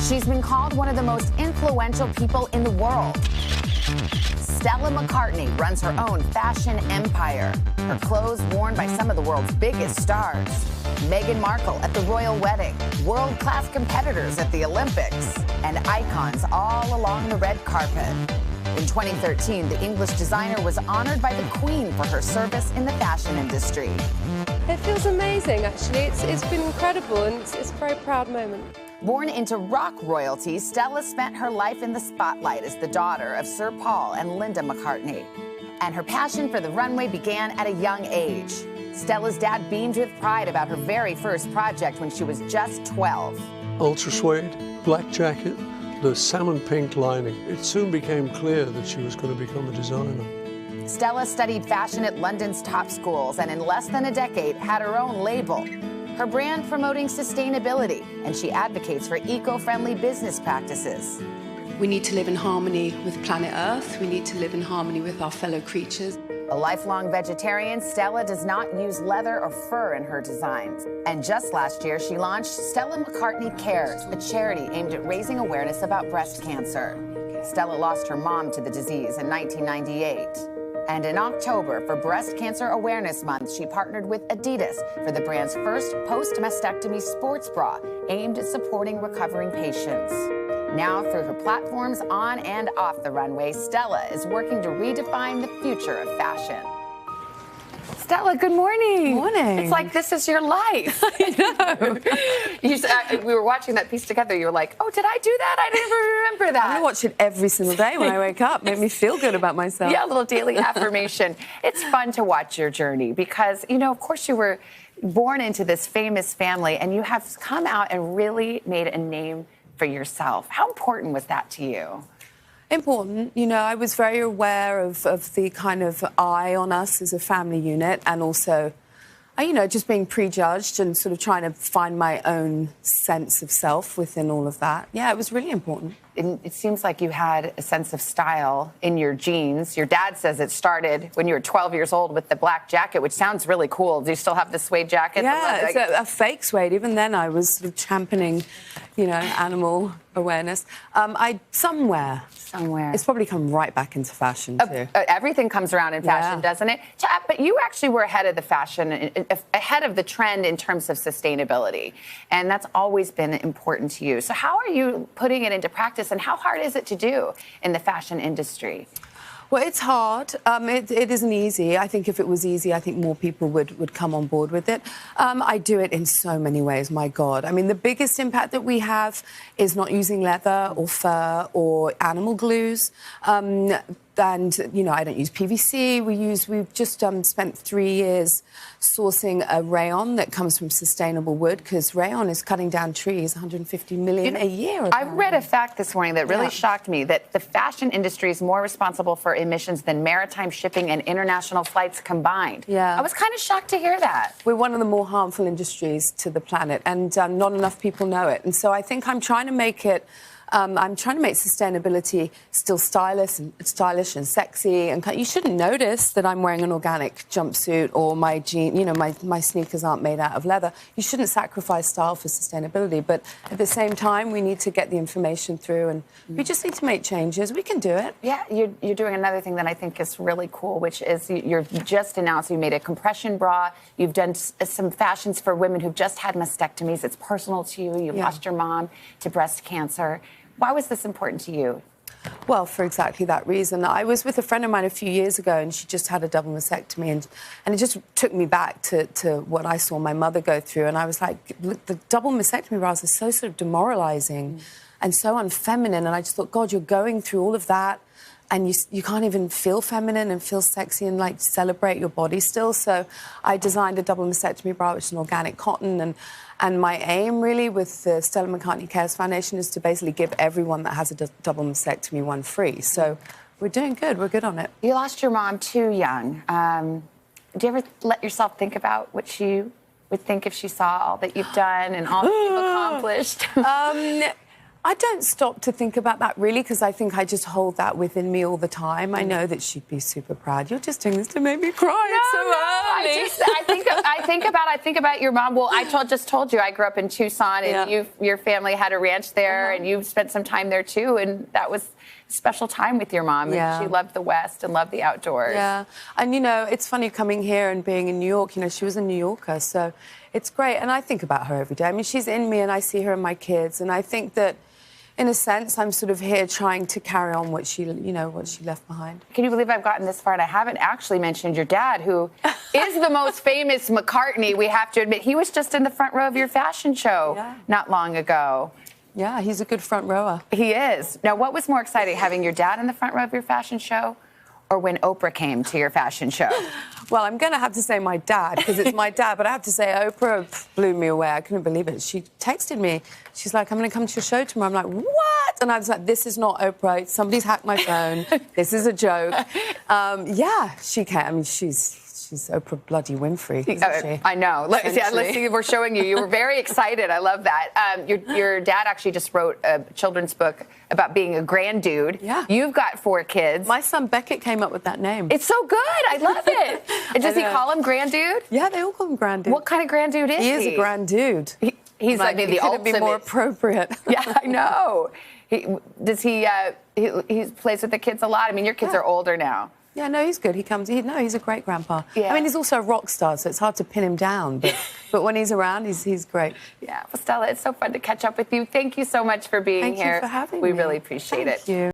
She's been called one of the most influential people in the world. Stella McCartney runs her own fashion empire. Her clothes worn by some of the world's biggest stars. Meghan Markle at the royal wedding, world-class competitors at the Olympics, and icons all along the red carpet. In 2013, the English designer was honored by the Queen for her service in the fashion industry. It feels amazing, actually. It's been incredible, and it's a very proud moment. Born into rock royalty, Stella spent her life in the spotlight as the daughter of Sir Paul and Linda McCartney. And her passion for the runway began at a young age. Stella's dad beamed with pride about her very first project when she was just 12. Ultra suede, black jacket, the salmon pink lining. It soon became clear that she was going to become a designer. Stella studied fashion at London's top schools and in less than a decade had her own label. Her brand promoting sustainability, and she advocates for eco-friendly business practices. We need to live in harmony with planet Earth. We need to live in harmony with our fellow creatures. A lifelong vegetarian, Stella does not use leather or fur in her designs. And just last year, she launched Stella McCartney Cares, a charity aimed at raising awareness about breast cancer. Stella lost her mom to the disease in 1998. And in October, for Breast Cancer Awareness Month, she partnered with Adidas for the brand's first post-mastectomy sports bra aimed at supporting recovering patients. Now, through her platforms on and off the runway, Stella is working to redefine the future of fashion. Stella, good morning. Morning. It's like this is your life. I know. We were watching that piece together. You were like, oh, did I do that? I didn't remember that. I watch it every single day when I wake up. Make me feel good about myself. Yeah, a little daily affirmation. It's fun to watch your journey because, you know, of course you were born into this famous family and you have come out and really made a name for yourself. How important was that to you? Important. You know, I was very aware of the kind of eye on us as a family unit and also, you know, just being prejudged and sort of trying to find my own sense of self within all of that. Yeah, it was really important. It seems like you had a sense of style in your genes. Your dad says it started when you were 12 years old with the black jacket, which sounds really cool. Do you still have the suede jacket? Yeah, it's a fake suede. Even then I was sort of championing, you know, animal awareness. Somewhere. It's probably come right back into fashion, too. Everything comes around in fashion, doesn't it? But you actually were ahead of the fashion, ahead of the trend in terms of sustainability. And that's always been important to you. So how are you putting it into practice, and how hard is it to do in the fashion industry? Well, it's hard. It isn't easy. I think if it was easy, I think more people would come on board with it. I do it in so many ways, my God. I mean, the biggest impact that we have is not using leather or fur or animal glues. And, you know, I don't use PVC. We've just spent 3 years sourcing a rayon that comes from sustainable wood because rayon is cutting down trees, 150 million a year. I read a fact this morning that really shocked me, that the fashion industry is more responsible for emissions than maritime shipping and international flights combined. Yeah. I was kind of shocked to hear that. We're one of the more harmful industries to the planet, and not enough people know it. And so I think I'm trying to make it I'm trying to make sustainability still stylish and sexy. And you shouldn't notice that I'm wearing an organic jumpsuit or my my sneakers aren't made out of leather. You shouldn't sacrifice style for sustainability. But at the same time, we need to get the information through, and we just need to make changes. We can do it. Yeah, you're doing another thing that I think is really cool, which is you've just announced you made a compression bra. You've done some fashions for women who've just had mastectomies. It's personal to you. You lost your mom to breast cancer. Why was this important to you? Well, for exactly that reason. I was with a friend of mine a few years ago, and she just had a double mastectomy, and it just took me back to what I saw my mother go through. And I was like, look, the double mastectomy bras are so sort of demoralizing and so unfeminine. And I just thought, God, you're going through all of that, and you can't even feel feminine and feel sexy and, like, celebrate your body still. So I designed a double mastectomy bra, which is an organic cotton, and my aim, really, with the Stella McCartney Cares Foundation is to basically give everyone that has a double mastectomy one free. So we're doing good. We're good on it. You lost your mom too young. Do you ever let yourself think about what she would think if she saw all that you've done and all that you've accomplished? I don't stop to think about that really, because I think I just hold that within me all the time. I know that she'd be super proud. You're just doing this to make me cry. It's so early. I think about your mom. Well, I just told you I grew up in Tucson, and your family had a ranch there, and you spent some time there too, and that was a special time with your mom. And she loved the West and loved the outdoors. Yeah, and you know, it's funny coming here and being in New York. You know, she was a New Yorker, so it's great. And I think about her every day. I mean, she's in me, and I see her in my kids, and I think that, in a sense, I'm sort of here trying to carry on what she left behind. Can you believe I've gotten this far and I haven't actually mentioned your dad, who is the most famous McCartney, we have to admit. He was just in the front row of your fashion show not long ago. Yeah, he's a good front rower. He is. Now, what was more exciting, having your dad in the front row of your fashion show or when Oprah came to your fashion show? Well, I'm going to have to say my dad, because it's my dad, but I have to say Oprah blew me away. I couldn't believe it. She texted me. She's like, I'm going to come to your show tomorrow. I'm like, what? And I was like, this is not Oprah. Somebody's hacked my phone. This is a joke. Yeah, she can. I mean, she's Oprah bloody Winfrey, isn't she? I know. Let's see, we're showing you. You were very excited. I love that. Your dad actually just wrote a children's book about being a grand dude. Yeah. You've got 4 kids. My son Beckett came up with that name. It's so good. I love it. And does he call him grand dude? Yeah, they all call him grand dude. What kind of grand dude is he? He is a grand dude. He's like the ultimate. Couldn't be more appropriate. Yeah, I know. He plays with the kids a lot. I mean, your kids are older now. Yeah, no, he's good. He's a great grandpa. Yeah. I mean, he's also a rock star, so it's hard to pin him down. But when he's around, he's great. Yeah. Well, Stella, it's so fun to catch up with you. Thank you so much for being here. Thank you for having me. We really appreciate it. Thank you.